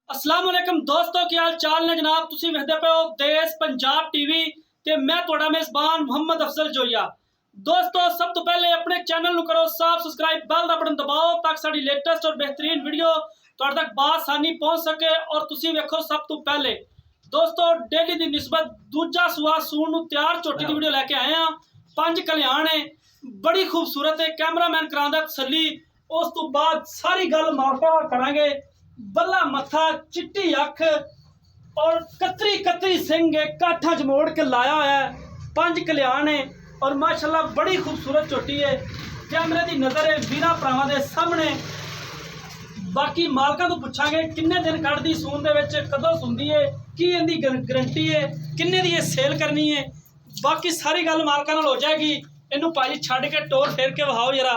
अस्सलाम वालेकुम दोस्तों, क्या हाल चाल ने जनाब। तुसी वेखदे पे हो देश पंजाब टीवी ते मैं तुहाडा मेज़बान मोहम्मद अफजल जोया। दोस्तों, सब तो पहले अपने चैनल नू करो सब्सक्राइब, बेल दा बटन दबाओ ताकि साडी लेटेस्ट और बेहतरीन वीडियो तुहाडे तक बासानी पहुंच सके और तुसी वेखो सब तो पहले। दोस्तों, डेली दी निस्बत दूजा सुआ सून नू तैयार झोटी दी वीडियो लैके आए हैं। 5 कल्याण है, बड़ी खूबसूरत है। कैमरामैन करांदा तसल्ली, उस तो बाद सारी गल माफा करांगे। बल्ला मत्था, चिट्टी अख और कतरी कतरी सिंह काठा च मोड़ के लाया है। 5 कल्याण है और माशाल्लाह बड़ी खूबसूरत झोटी है। कैमरे की नज़र है वीरा भरावां दे सामने। बाकी मालकां तो पूछांगे किन्ने दिन कढ़दी सून दे विच, कदों सुंदी है, की इहदी गारंटी है, किन्ने दी सेल करनी है। बाकी सारी गल मालकां नाल हो जाएगी। इनू भाई छड्ड के टोर फेर के वहाओ जरा।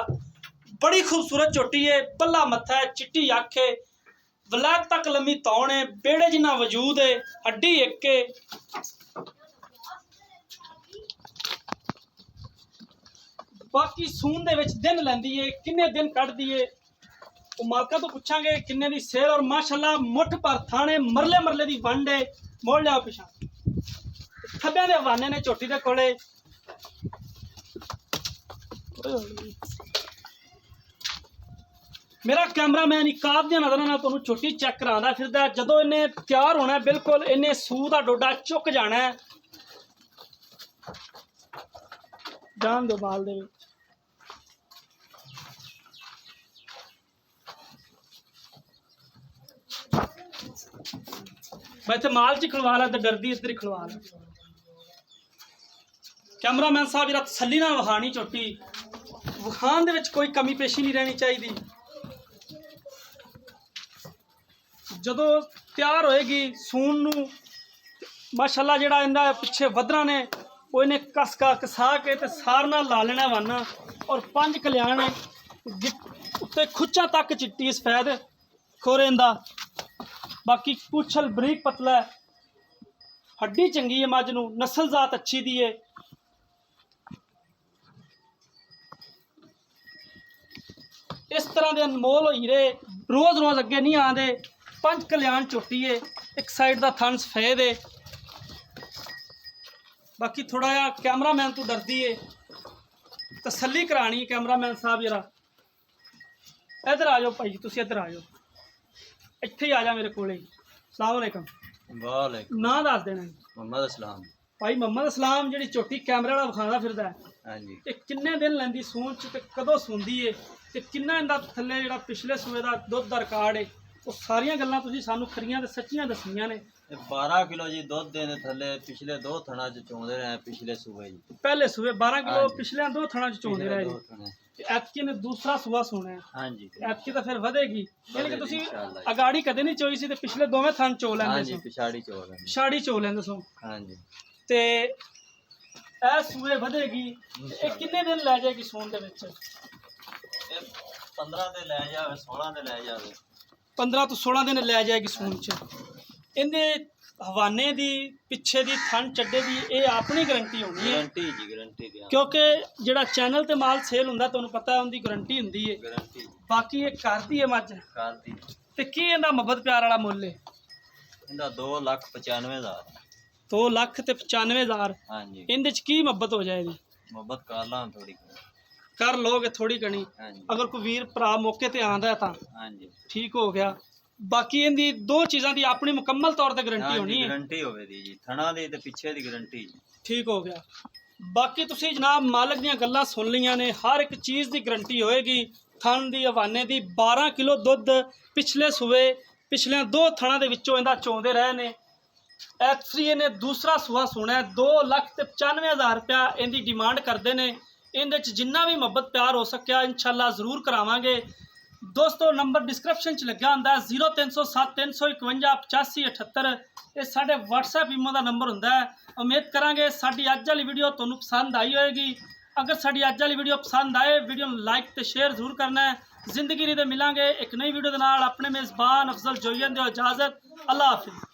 बड़ी खूबसूरत झोटी है, बल्ला मत्था है, चिट्टी अख है, वलैत तक लम्मी तौण है, बेड़े जिन्ना वजूद है, हड्डी एक है। बाकी सून दे विच दिन लैंदी है, किन्ने दिन कढ़दी है वो मालकां तो पुछांगे किन्ने दी सेल। और माशाल्लाह मुठ पर थाने मरले मरले दी वंड है। मोड़ लिया पिछा खब्बियां दे हवाने ने झोटी दे कोले। मेरा कैमरामैन इकाब दी नज़र नाल तुहानूं झोटी चैक करांदा फिरदा। जदों इन्हें तैयार होना है, बिल्कुल इन्हें सूह दा डोडा चुक जाना है। जान दो बाल दे विच। मैं इत्थे माल च खलवा ला ते डरदी इधर ही खलवा ला। कैमरामैन साहब जरा तसल्ली नाल वखानी झोटी, वखान दे विच कोई कमी पेशी नहीं रहनी चाहिए। जदों तैयार होएगी सून नू माशाल्लाह जिहड़ा इहदा पिछे वधरा ने वो इन्हें कसका कसा के ते सार नाल ला लेना वाना। और 5 कल्याण उत्ते खुच्चा तक चिट्टी सफेद खोरे इंदा। बाकी पुछल बरीक पतला है, हड्डी चंगी है, मझ नू नस्ल जात अच्छी दी है। इस तरह के अनमोल हीरे रोज़ रोज़ अगे नहीं आते। 5 कल्याण झोटी है, एक साइड का थन सफेद है। बाकी थोड़ा जहा कैमरामैन तो डरदी है, तसल्ली करानी कैमरामैन साहब जरा। इधर आ जाओ भाई, तुम इधर आ जाओ, इत्थे ही आ जा मेरे कोले। सलाम अलैकुम। वालेकुम। ना दस देना मोहम्मद अस्सलाम। भाई मोहम्मद अस्सलाम। जी झोटी कैमरे वाला विखादा फिरदा है, हाँ जी। ये किन्ने दिन लैंदी सून च ते कदों सूंदी है ते किन्ना इंदा थल्ले जिहड़ा पिछले सूए दा दुध दा रिकार्ड है, वो सारियां गल्लां तुसीं सानूं खरियां ते सच्चियां दस्सियां ने। 12 किलो जी दुध देने थले पिछले 2 थणा च चोंदे रहे पिछले सूबे जी। पहले सूए 12 किलो, हाँ जी। पिछले 2 थणा च चोंदे रहे जी। 2 थणे। ऐतकी ने दूसरा सूआ सुना है, हाँ जी। ऐतकी तो फिर वधेगी। यानी कि तुसीं इंशाअल्लाह। अगाड़ी कदे नहीं चोई सी ते पिछले दोवें थण चो हाँ लैंदे जी, सो, पिछाड़ी चोल है। पिछाड़ी चो लैंदे सो हाँ जी। ते ए सूए वधेगी। ये किन्ने दिन लै जाएगी सून दे विच? 15 दे ले जावे, 16 दे ले जावे। 15 तो 16 दिन लै जाएगी सून च। इहदे हवाने दी पिछे दी थन चड्डे दी ये अपनी गारंटी होनी है, गारंटी जी, गारंटी दी। क्योंकि जिहड़ा चैनल ते माल सेल हुंदा तुहानूं पता है उनकी गारंटी हुंदी है। गारंटी बाकी ये करदी है मझ कार दी। ते की इहदा मोहब्बत प्यार वाला मुੱਲ है? इंदा 2,95,000। 2,95,000। हाँ जी। इहदे च की मोहब्बत हो जाएगी? मोहब्बत कर ला थोड़ी। कर लोगे थोड़ी घनी। हाँ जी। अगर कोई वीर भरा मौके ते आंदा है तां हाँ जी। ठीक हो गया। बाकी इहदी 2 चीज़ां दी अपनी मुकम्मल तौर ते गारंटी हाँ होनी जी, है। गारंटी होवे दी जी, थणा दी ते पिछे दी गारंटी जी। ठीक हो गया। बाकी तुसीं जनाब मालक दीयां गल्लां सुन लियां ने, हर एक चीज़ की गारंटी होएगी। थन दी हवाने दी 12 किलो दुध पिछले सूए पिछले 2 थणा दे विचों इंदा चोंदे रहे ने। एक्चुअली ने दूसरा सूआ सुना है। 2,95,000 रुपया इनकी डिमांड करते हैं। इहदे च जिन्ना भी मोहब्बत प्यार हो सकिया इंशाल्लाह ज़रूर करावांगे। दोस्तों, नंबर डिस्क्रिप्शन च लग्या हुंदा है 0307 351 8578। ये साडे WhatsApp ईमो का नंबर हुंदा है। उम्मीद करांगे साडी अज वाली वीडियो तुहानूं पसंद आई होएगी। अगर साडी अज वाली वीडियो पसंद आए, वीडियो लाइक तो शेयर जरूर करना है। जिंदगी नहीं तो मिलांगे एक नई वीडियो के नाल। अपने मेज़बान अफजल जोयन दो इजाज़त। अल्लाह हाफिज़।